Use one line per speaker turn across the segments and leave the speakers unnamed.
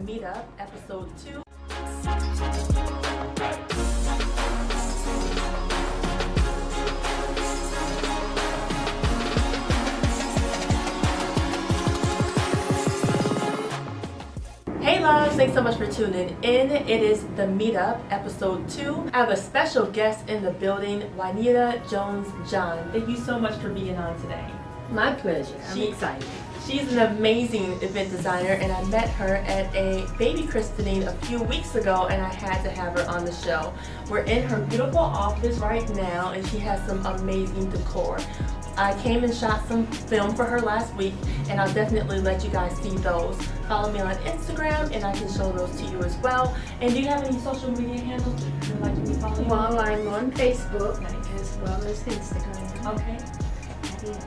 MeetUp, episode 2. Hey loves, thanks so much for tuning in. It is the MeetUp, episode 2. I have a special guest in the building, Juanita Jones-John. Thank you so much for being on today.
My pleasure. I'm excited.
She's an amazing event designer, and I met her at a baby christening a few weeks ago, and I had to have her on the show. We're in her beautiful office right now, and she has some amazing decor. I came and shot some film for her last week, and I'll definitely let you guys see those. Follow me on Instagram, and I can show those to you as well. And do you have any social media handles that you'd like to be following?
Well, I'm on Facebook as well as Instagram.
Okay.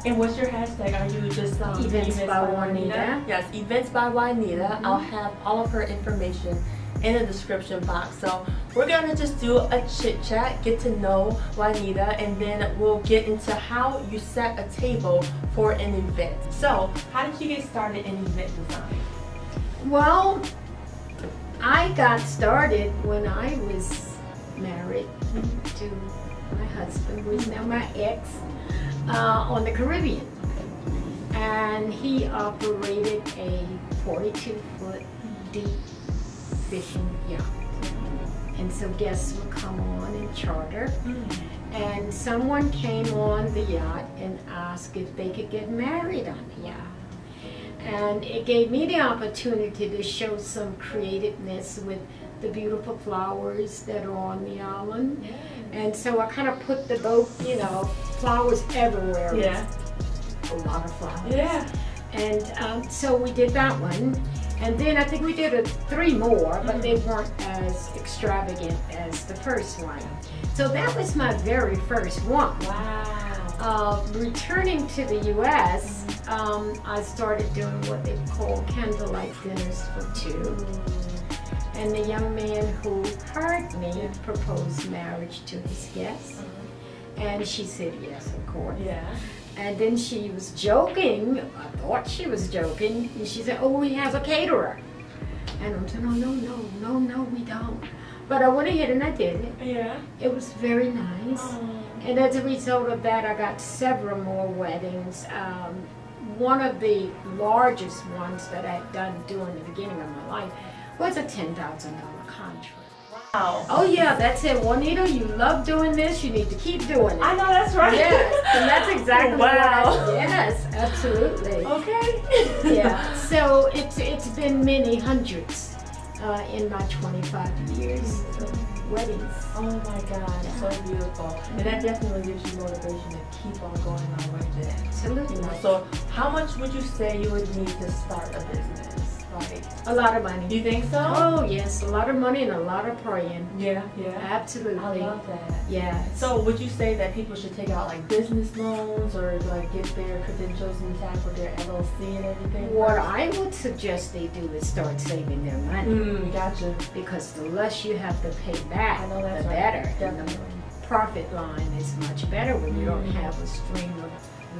And what's your hashtag? Are you just
Events by Juanita?
Yes, Events by Juanita. I'll have all of her information in the description box. So we're gonna just do a chit chat, get to know Juanita, and then we'll get into how you set a table for an event. So how did you get started in event design?
Well, I got started when I was married to my husband, who is now my ex, on the Caribbean. And he operated a 42-foot deep fishing yacht. And so guests would come on and charter. And someone came on the yacht and asked if they could get married on the yacht. And it gave me the opportunity to show some creativeness with the beautiful flowers that are on the island. And so I kind of put the boat, you know, flowers everywhere.
Yeah.
A lot of flowers.
Yeah.
And so we did that one. And then I think we did 3 more, but they weren't as extravagant as the first one. So that was my very first one.
Wow.
Returning to the U.S., I started doing what they call candlelight dinners for 2. And the young man who heard me proposed marriage to his guests. And she said yes, of course.
Yeah.
And then she was joking. I thought she was joking. And she said, oh, we have a caterer. And I'm saying, no, we don't. But I went ahead and I did it.
Yeah.
It was very nice. And as a result of that, I got several more weddings. One of the largest ones that I'd done during the beginning of my life was a $10,000 contract.
Wow.
Oh yeah, that's it. Juanita, you love doing this. You need to keep doing it.
I know, that's right.
Yes, and that's exactly what
Wow.
yes, absolutely.
Okay.
Yeah, so it's been many hundreds in my 25 years of weddings.
Oh my God, so beautiful. And that definitely gives you motivation to keep on going on with it.
Absolutely.
You know, so how much would you say you would need to start a business? Like,
a lot of money.
you think so?
Oh yes, a lot of money and a lot of praying.
Yeah.
Absolutely.
I love that.
Yeah.
So would you say that people should take out like business loans or like get their credentials intact with their LLC and everything?
What I would suggest they do is start saving their money.
Gotcha.
Because the less you have to pay back,
I know that's
the
right.
better.
Definitely.
The profit line is much better when you don't have a stream of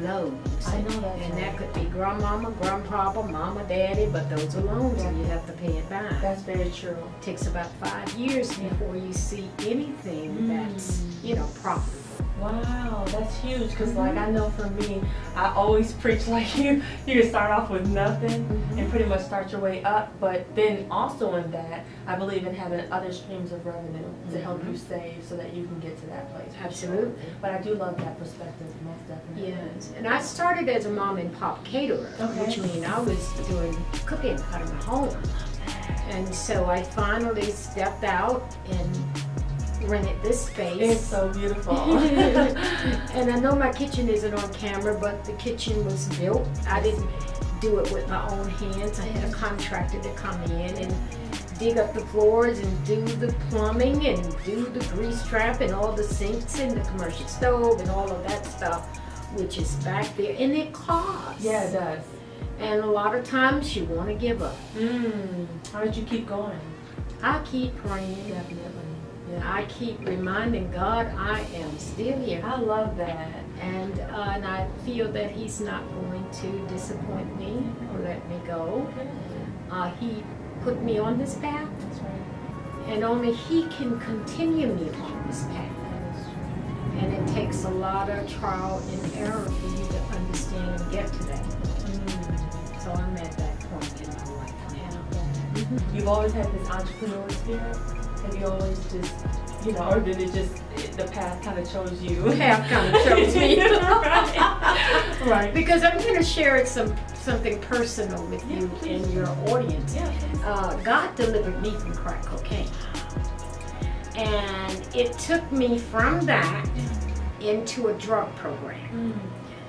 loans.
I know that's
and
right.
that could be grandmama, grandpapa, mama, daddy, but those are loans and you have to pay it back.
That's very true.
It takes about 5 years before you see anything that's, you know, profitable.
Wow, that's huge. Because like I know for me, I always preach like you can start off with nothing and pretty much start your way up. But then also in that, I believe in having other streams of revenue to help you save so that you can get to that place.
Absolutely.
But I do love that perspective, most definitely.
Yes, and I started as a mom and pop caterer, which means I was doing cooking out of my home. And so I finally stepped out and rented this space.
It's so beautiful.
And I know my kitchen isn't on camera, but the kitchen was built. I didn't do it with my own hands. I had a contractor to come in and dig up the floors and do the plumbing and do the grease trap and all the sinks and the commercial stove and all of that stuff, which is back there. And it costs.
Yeah, it does.
And a lot of times you want to give up.
How did you keep going?
I keep praying.
Definitely. Yeah.
I keep reminding God I am still here.
I love that.
And I feel that He's not going to disappoint me or let me go. He put me on this path.
That's right.
And only He can continue me on this path. And it takes a lot of trial and error for you to understand and get to that point. So I'm at that point in my life now.
You've always had this entrepreneur spirit? Have you always just, you know, or did it just, the path kind of chose you?
The path kind of chose me.
Right. Right.
Because I'm going to share something personal with you and your audience.
Yeah,
God delivered me from crack cocaine. And it took me from that into a drug program.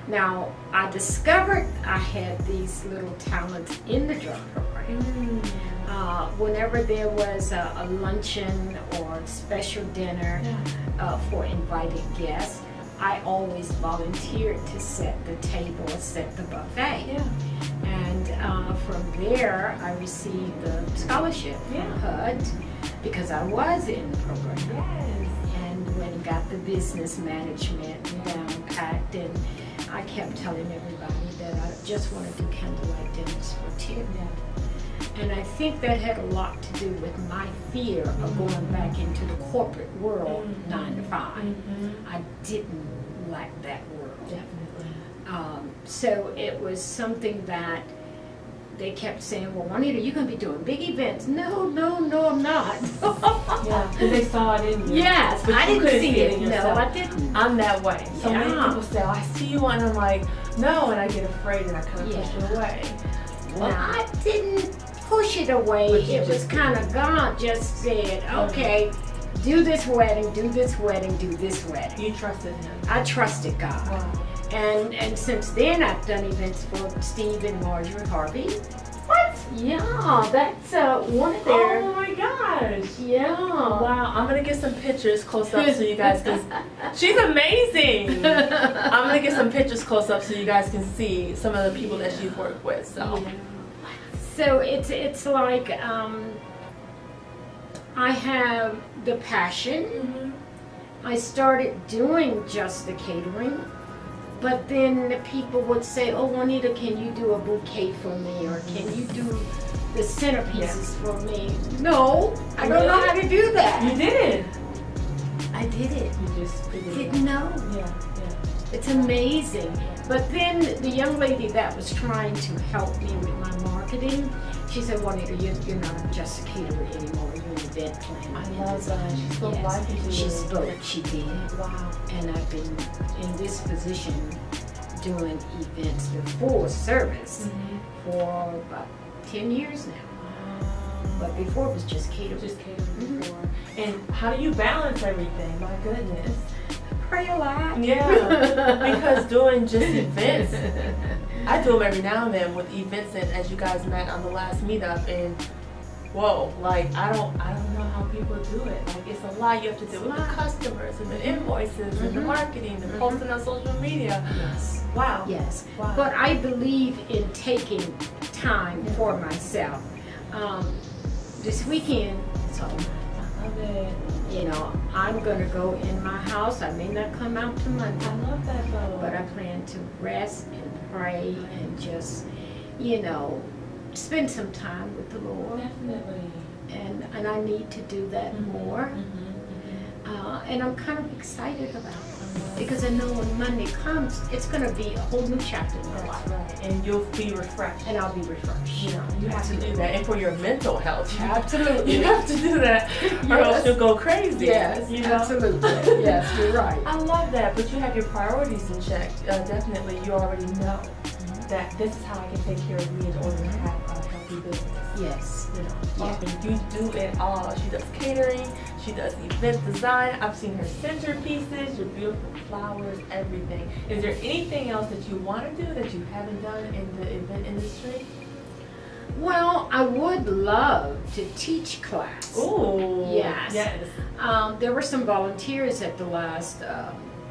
Now, I discovered I had these little talents in the drug program. Whenever there was a luncheon or special dinner for invited guests, I always volunteered to set the table, set the buffet. And from there, I received the scholarship from HUD because I was in the program. And when I got the business management down packed, and I kept telling everybody that I just want to do candlelight dinners for charity. And I think that had a lot to do with my fear of going back into the corporate world 9 to 5. I didn't like that world.
Definitely.
So it was something that they kept saying, well, Juanita, you're going to be doing big events. No, I'm not.
Yeah, because they saw it in you.
Yes,
but
I
you
didn't
couldn't
see
it
it.
in
No,
yourself.
I didn't.
I'm that way. So many
Yeah.
people say, oh, I see you, and I'm like, no, and I get afraid and I kind of push it away.
Well, I didn't push it away. It was kind of God just said, okay, do this wedding, do this wedding, do this wedding.
You trusted Him.
I trusted God.
Wow.
And since then, I've done events for Steve and Marjorie Harvey.
What?
Yeah, that's one of their.
Oh my gosh.
Yeah.
Wow, I'm going to get some pictures close up so you guys can. She's amazing. I'm going to get some pictures close up so you guys can see some of the people that she's worked with. So.
So it's like I have the passion. I started doing just the catering, but then the people would say, oh, Juanita, can you do a bouquet for me, or can you do the centerpieces for me? No, I don't know how to do that.
You did.
I did it.
You just
Didn't know.
Yeah.
It's amazing. But then the young lady that was trying to help me with my marketing, she said, Juanita, you're not just a caterer anymore, you're an event planner.
I love that. She spoke life into you.
She spoke, she did.
Wow.
And I've been in this position doing events before service for about 10 years now. But before it was just catering.
Just catering before. And how do you balance everything? My goodness.
Pray a lot.
Yeah, because doing just events, I do them every now and then with events, and as you guys met on the last meetup, and whoa, like I don't know how people do it. Like it's a lot you have to do with the customers and the invoices and the marketing and posting on social media.
Yes.
Wow.
Yes.
Wow.
But I believe in taking time for myself. This weekend, so
I love it.
you know, I'm going to go in my house. I may not come out to Monday.
I love that though.
But I plan to rest and pray and just, you know, spend some time with the Lord.
Definitely.
And I need to do that more. And I'm kind of excited about it. Because I know when Monday comes, it's going to be a whole new chapter in my life.
Right. And you'll be refreshed.
And I'll be refreshed.
You know, you have to do that. And for your mental health.
Absolutely.
You have to do that. Or else you'll go crazy.
Yes,
you know?
absolutely. Yes, you're right.
I love that. But you have your priorities in check. Definitely, you already know that this is how I can take care of me in order to have a healthy business.
Yes.
You know,
Yeah.
and you do it all. She does catering, she does event design. I've seen her centerpieces, your beautiful flowers, everything. Is there anything else that you want to do that you haven't done in the event industry?
Well, I would love to teach class.
Ooh.
Yes.
Yes.
There were some volunteers at the last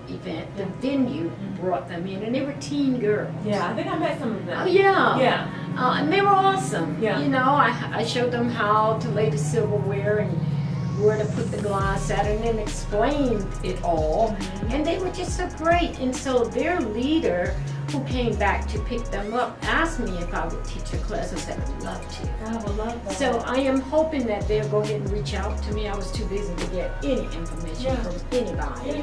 event. The venue brought them in, and they were teen girls.
Yeah, I think I met some of them.
Oh, yeah.
Yeah.
And they were awesome.
Yeah.
You know, I showed them how to lay the silverware and where to put the glass at, and then explained it all. And they were just so great. And so their leader, who came back to pick them up, asked me if I would teach a class. I said, I would love to.
I would love that.
So I am hoping that they'll go ahead and reach out to me. I was too busy to get any information from anybody.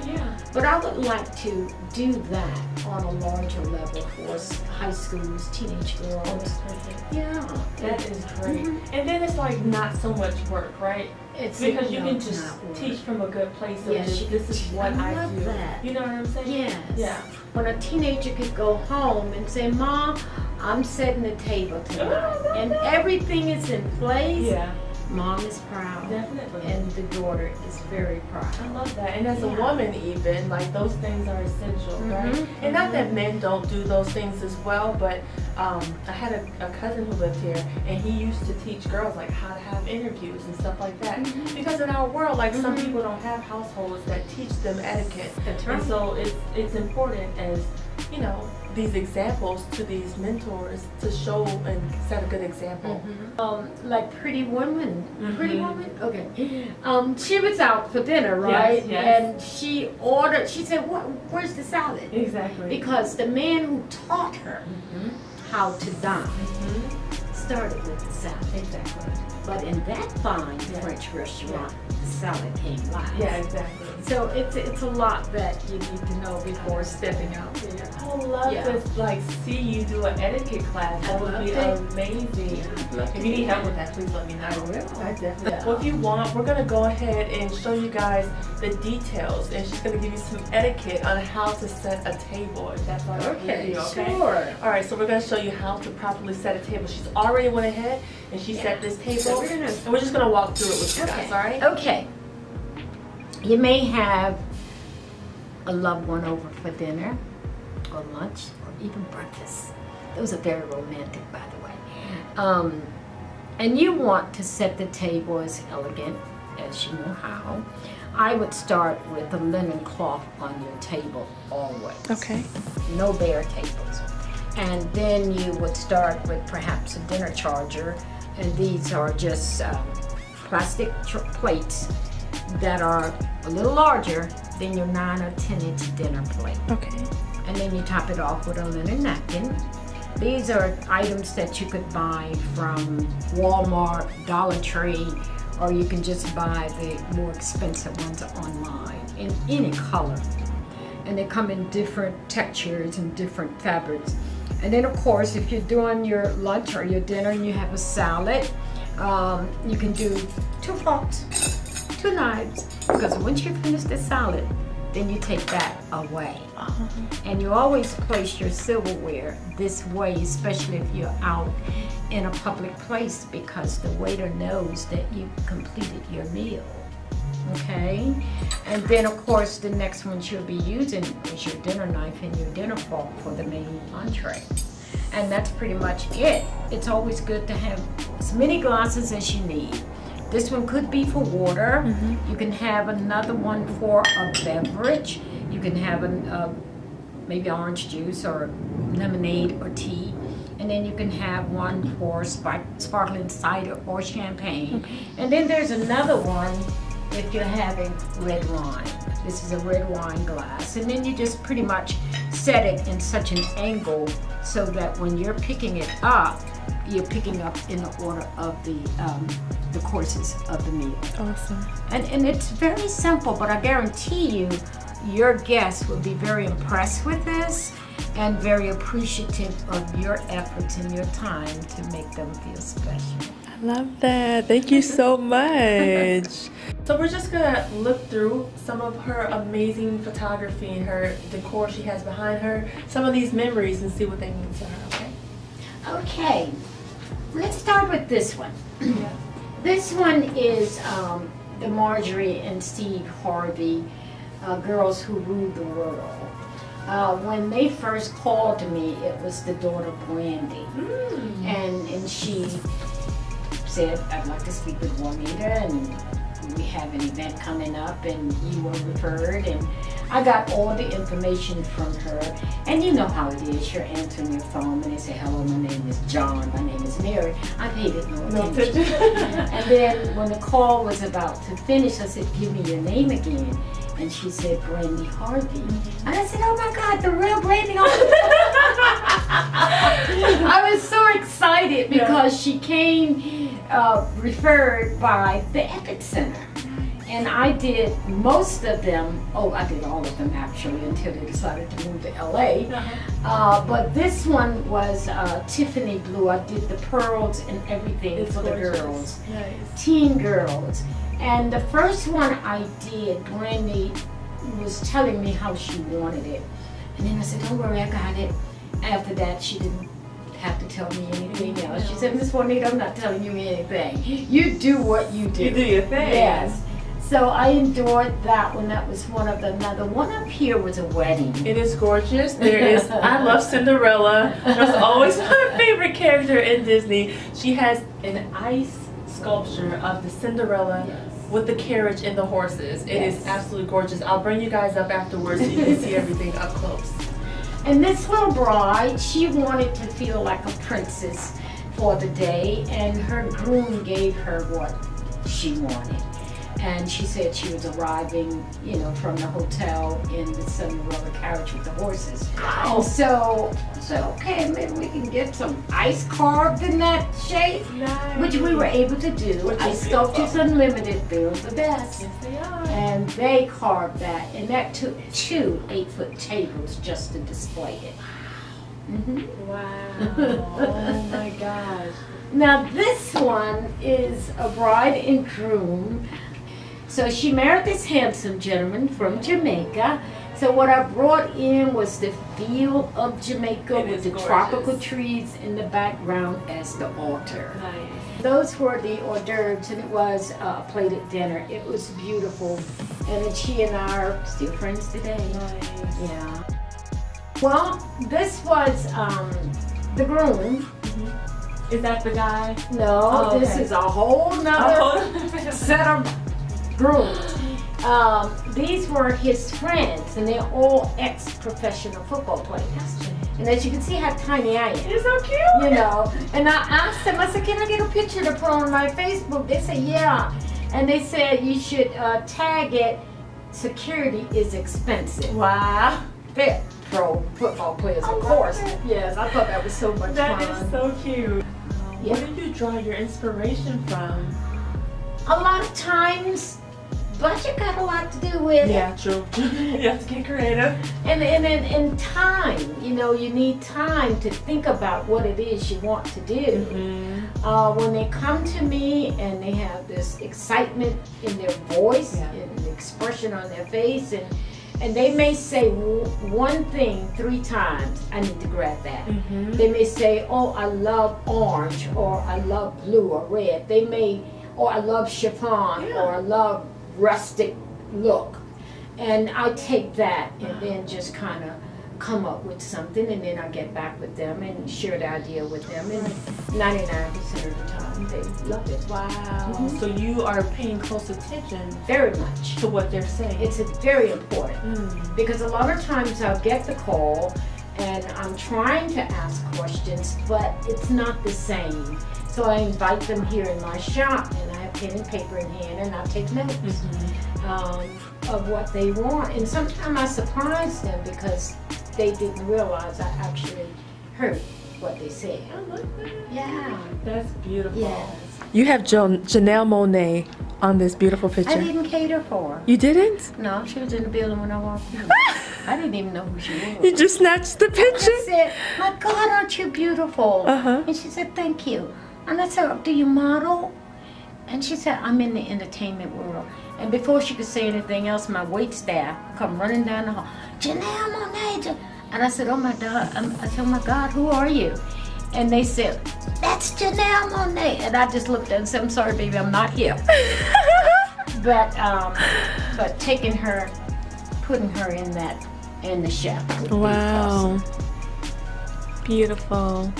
But I would like to do that on a larger level for high schools, teenage girls.
Oh, that's perfect.
Yeah.
That is great. And then it's like not so much work, right?
It's
because you can just teach from a good place of this is what I do.
That.
You know what I'm saying?
Yes.
Yeah.
When a teenager could go home and say, Mom, I'm setting the table tonight, and everything is in place.
Yeah.
Mom is proud.
Definitely.
And the daughter is very proud.
I love that. And as a woman even, like those things are essential, right? And not that men don't do those things as well, but I had a cousin who lived here, and he used to teach girls like how to have interviews and stuff like that. Because in our world, like some people don't have households that teach them etiquette.
That's right.
And so it's important as, you know, these examples to these mentors to show and set a good example.
Like Pretty Woman. Pretty Woman? Okay. She was out for dinner, right?
Yes.
And she said, where's the salad?
Exactly.
Because the man who taught her how to dine started with the salad.
Exactly.
But in that fine French restaurant, the salad came last.
Yeah, exactly.
So it's a lot that you need to know before stepping out there.
I would love to like see you do an etiquette class. That would be amazing. If you need help with that, please let me know.
I will.
I definitely. Well, if you want, we're gonna go ahead and show you guys the details, and she's gonna give you some etiquette on how to set a table. If that's all right with you, okay?
Sure.
All right, so we're gonna show you how to properly set a table. She's already went ahead and she set this table, and we're just gonna walk through it with you guys. All right?
Okay. You may have a loved one over for dinner, or lunch, or even breakfast. Those are very romantic, by the way. And you want to set the table as elegant as you know how. I would start with a linen cloth on your table always.
Okay.
No bare tables. And then you would start with perhaps a dinner charger, and these are just plastic plates that are a little larger than your 9 or 10-inch dinner plate.
Okay.
And then you top it off with a linen napkin. These are items that you could buy from Walmart, Dollar Tree, or you can just buy the more expensive ones online in any color. And they come in different textures and different fabrics. And then of course, if you're doing your lunch or your dinner and you have a salad, you can do 2 forks, 2 knives, because once you finish the salad, then you take that away. And you always place your silverware this way, especially if you're out in a public place, because the waiter knows that you completed your meal. Okay? And then of course the next one you'll be using is your dinner knife and your dinner fork for the main entree. And that's pretty much it. It's always good to have as many glasses as you need. This one could be for water. You can have another one for a beverage. You can have maybe orange juice or lemonade or tea. And then you can have one for sparkling cider or champagne. And then there's another one if you're having red wine. This is a red wine glass. And then you just pretty much set it in such an angle so that when you're picking it up, you're picking up in the order of the courses of the meal.
Awesome.
And it's very simple, but I guarantee you, your guests will be very impressed with this and very appreciative of your efforts and your time to make them feel special.
I love that. Thank you so much. So we're just gonna look through some of her amazing photography and her decor she has behind her, some of these memories, and see what they mean to her, okay?
Okay, let's start with this one. This one is the Marjorie and Steve Harvey, Girls Who Ruled the World. When they first called to me, it was the daughter Brandy, and she said, I'd like to speak with Juanita, and we have an event coming up and you were referred, and I got all the information from her. And you know how it is, you're answering your phone and they say, hello, my name is John, my name is Mary. I paid it no attention. And then when the call was about to finish, I said, give me your name again. And she said, Brandy Harvey. And I said, oh my God, the real Brandy Harvey. I was so excited because she came referred by the Epic Center. And I did most of them, I did all of them actually until they decided to move to LA. But this one was Tiffany blue. I did the pearls and everything for the girls, teen girls. And the first one I did, Brandy was telling me how she wanted it. And then I said, don't worry, I got it. After that, she didn't have to tell me anything else. She said, Miss Juanita, I'm not telling you anything. You do what you do.
You do your thing.
Yes. So I enjoyed that one. That was one of them. Now the one up here was a wedding.
It is gorgeous. There is, I love Cinderella. That's always my favorite character in Disney. She has an ice sculpture of the Cinderella with the carriage and the horses. It is absolutely gorgeous. I'll bring you guys up afterwards so you can see everything up close.
And this little bride, she wanted to feel like a princess for the day, and her groom gave her what she wanted. And she said she was arriving, you know, from the hotel in the Cinderella carriage with the horses. And so I said, okay, maybe we can get some ice carved in that shape, which we were able to do. Ice Sculptures Unlimited, they're the best.
Yes, they are.
And they carved that, and that took 2 8-foot tables just to display it.
Wow. Oh my gosh.
Now this one is a bride and groom. So she married this handsome gentleman from Jamaica. So what I brought in was the feel of Jamaica with the tropical trees in the background as the altar.
Nice.
Those were the hors d'oeuvres, and it was a plated dinner. It was beautiful. And then she and I are still friends today.
Nice.
Yeah. Well, this was the groom.
Is that the guy?
No, this is a whole nother set of grooms. These were his friends, and they're all ex-professional football players. And as you can see how tiny I am.
You're so cute.
You know, and I asked them, I said, can I get a picture to put on my Facebook? They said, yeah. And they said you should tag it, security is expensive.
Wow.
They're pro football players, of course. Yes, I thought that was so much fun.
That is so cute.
Yep.
Where did you draw your inspiration from?
A lot of times, budget got a lot to do with it.
Yeah, true. You have to get creative.
And time, you know, you need time to think about what it is you want to do. When they come to me and they have this excitement in their voice and the expression on their face, and they may say one thing 3 times, I need to grab that. They may say, oh, I love orange, or I love blue or red. They may, or I love chiffon, or I love rustic look. And I take that and then just kind of come up with something, and then I get back with them and share the idea with them, and 99% of the time they love it.
Wow. So you are paying close attention
very much
to what they're saying.
It's very important because a lot of times I'll get the call and I'm trying to ask questions, but it's not the same. So I invite them here in my shop, and I have pen and paper in hand, and I take notes of what they want. And sometimes I surprise them because they didn't realize I actually heard what they said.
I like that.
Yeah.
That's beautiful.
Yes.
You have Janelle Monáe on this beautiful picture.
I didn't cater for her.
You didn't?
No, she was in the building when I walked in. I didn't even know who she was.
You just snatched the picture?
I said, my God, aren't you beautiful? And she said, thank you. And I said, do you model? And she said, I'm in the entertainment world. And before she could say anything else, my wait staff come running down the hall. Janelle Monáe. And I said, oh my God. I said, oh my God, who are you? And they said, that's Janelle Monáe. And I just looked at her and said, I'm sorry, baby, I'm not here. but taking her, putting her in the chef.
Wow. Beautiful.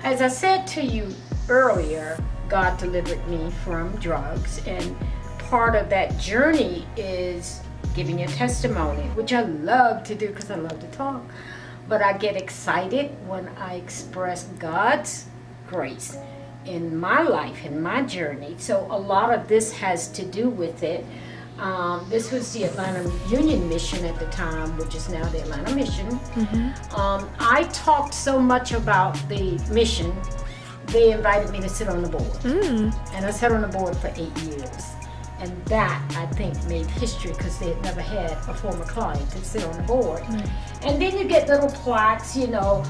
as I said to you earlier, God delivered me from drugs, and part of that journey is giving a testimony, which I love to do because I love to talk. But I get excited when I express God's grace in my life, in my journey. So a lot of this has to do with it. This was the Atlanta Union Mission at the time, which is now the Atlanta Mission. I talked so much about the mission, they invited me to sit on the board. And I sat on the board for 8 years. And that, I think, made history because they had never had a former client to sit on the board. And then you get little plaques, you know,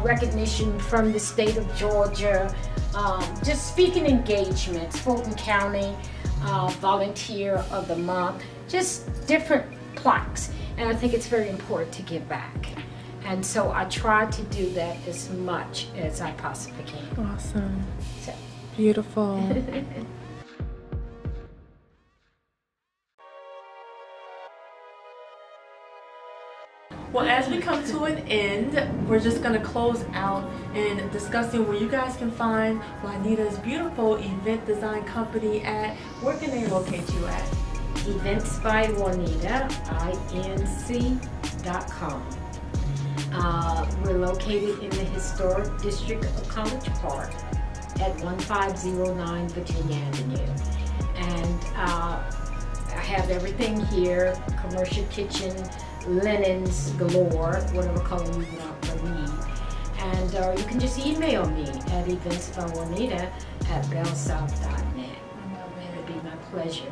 recognition from the state of Georgia, just speaking engagements, Fulton County Volunteer of the Month, just different plaques. And I think it's very important to give back. And so I try to do that as much as I possibly can.
Awesome.
So.
Beautiful. Well, as we come to an end, we're just going to close out in discussing where you guys can find Juanita's beautiful event design company at. Where can they locate you at?
Events by Juanita, inc.com. We're located in the historic district of College Park at 1509 Virginia Avenue. And I have everything here, commercial kitchen, linens galore, whatever color you want or need. And you can just email me at eventsbyjuanita@bellsouth.net. It would be my pleasure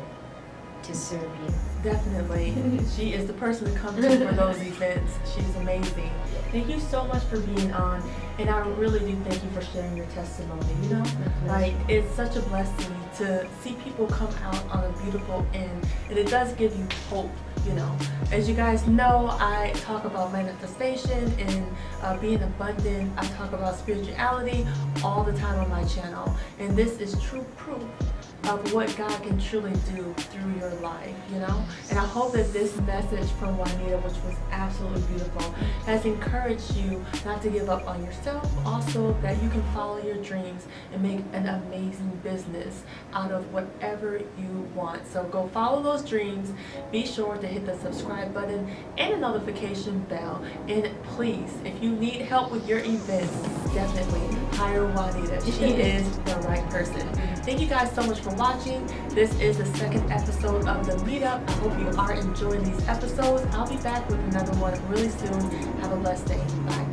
to serve you.
Definitely. She is the person to come to for those events. She's amazing. Thank you so much for being on, and I really do thank you for sharing your testimony. You know, like, it's such a blessing to see people come out on a beautiful end, and it does give you hope. You know, as you guys know, I talk about manifestation and being abundant. I talk about spirituality all the time on my channel, and this is true proof of what God can truly do through your life, you know? And I hope that this message from Juanita, which was absolutely beautiful, has encouraged you not to give up on yourself, also that you can follow your dreams and make an amazing business out of whatever you want. So go follow those dreams. Be sure to hit the subscribe button and the notification bell. And please, if you need help with your events, definitely hire Juanita. She is the right person. Thank you guys so much for watching. This is the second episode of the Meetup. I hope you are enjoying these episodes. I'll be back with another one really soon. Have a blessed day. Bye.